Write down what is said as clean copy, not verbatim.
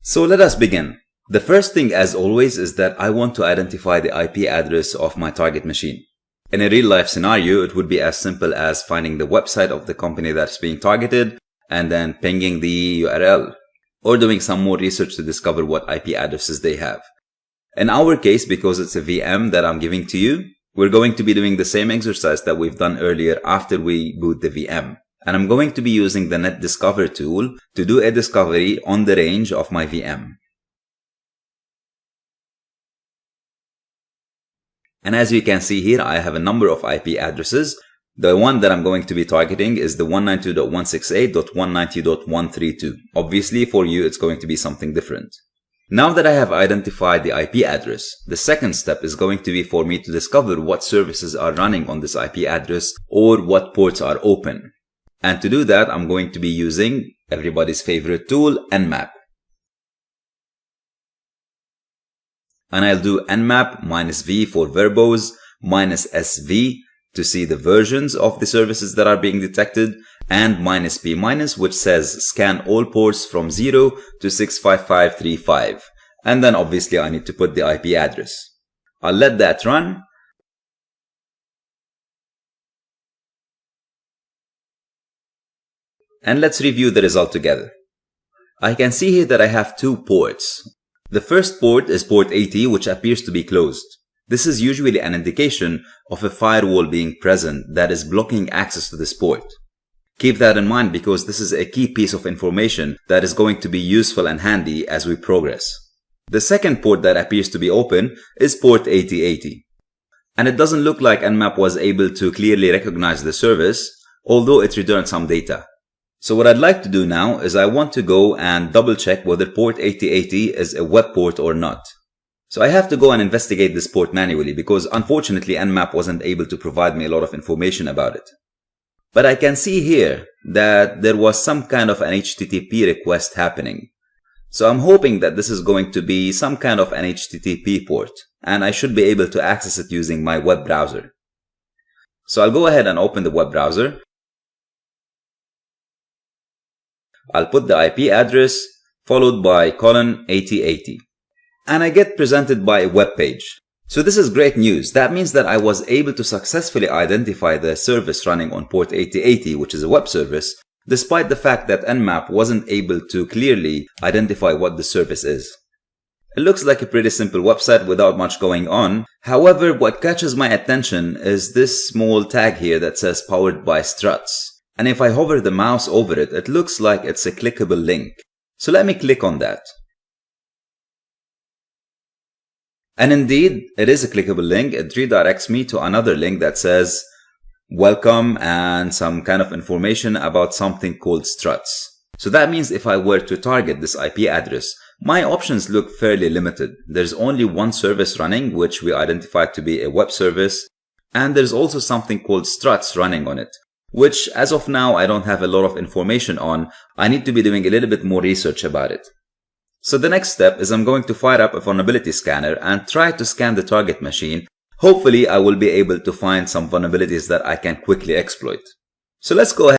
So let us begin. The first thing, as always, is that I want to identify the IP address of my target machine. In a real-life scenario, it would be as simple as finding the website of the company that's being targeted and then pinging the URL, or doing some more research to discover what IP addresses they have. In our case, because it's a VM that I'm giving to you, we're going to be doing the same exercise that we've done earlier after we boot the VM. And I'm going to be using the NetDiscover tool to do a discovery on the range of my VM. And as you can see here, I have a number of IP addresses. The one that I'm going to be targeting is the 192.168.190.132. Obviously, for you, it's going to be something different. Now that I have identified the IP address, the second step is going to be for me to discover what services are running on this IP address or what ports are open. And to do that, I'm going to be using everybody's favorite tool, Nmap. And I'll do nmap -v for verbose, -sv to see the versions of the services that are being detected, and -p- which says scan all ports from 0 to 65535. And then obviously I need to put the IP address. I'll let that run. And let's review the result together. I can see here that I have two ports. The first port is port 80, which appears to be closed. This is usually an indication of a firewall being present that is blocking access to this port. Keep that in mind because this is a key piece of information that is going to be useful and handy as we progress. The second port that appears to be open is port 8080. And it doesn't look like Nmap was able to clearly recognize the service, although it returned some data. So what I'd like to do now is I want to go and double check whether port 8080 is a web port or not. So I have to go and investigate this port manually because unfortunately Nmap wasn't able to provide me a lot of information about it. But I can see here that there was some kind of an HTTP request happening. So I'm hoping that this is going to be some kind of an HTTP port and I should be able to access it using my web browser. So I'll go ahead and open the web browser. I'll put the IP address followed by :8080. And I get presented by a web page. So this is great news. That means that I was able to successfully identify the service running on port 8080, which is a web service, despite the fact that Nmap wasn't able to clearly identify what the service is. It looks like a pretty simple website without much going on. However, what catches my attention is this small tag here that says powered by Struts. And if I hover the mouse over it, it looks like it's a clickable link. So let me click on that. And indeed, it is a clickable link. It redirects me to another link that says welcome and some kind of information about something called Struts. So that means if I were to target this IP address, my options look fairly limited. There's only one service running, which we identified to be a web service. And there's also something called Struts running on it, which as of now, I don't have a lot of information on. I need to be doing a little bit more research about it. So the next step is I'm going to fire up a vulnerability scanner and try to scan the target machine. Hopefully, I will be able to find some vulnerabilities that I can quickly exploit. So let's go ahead.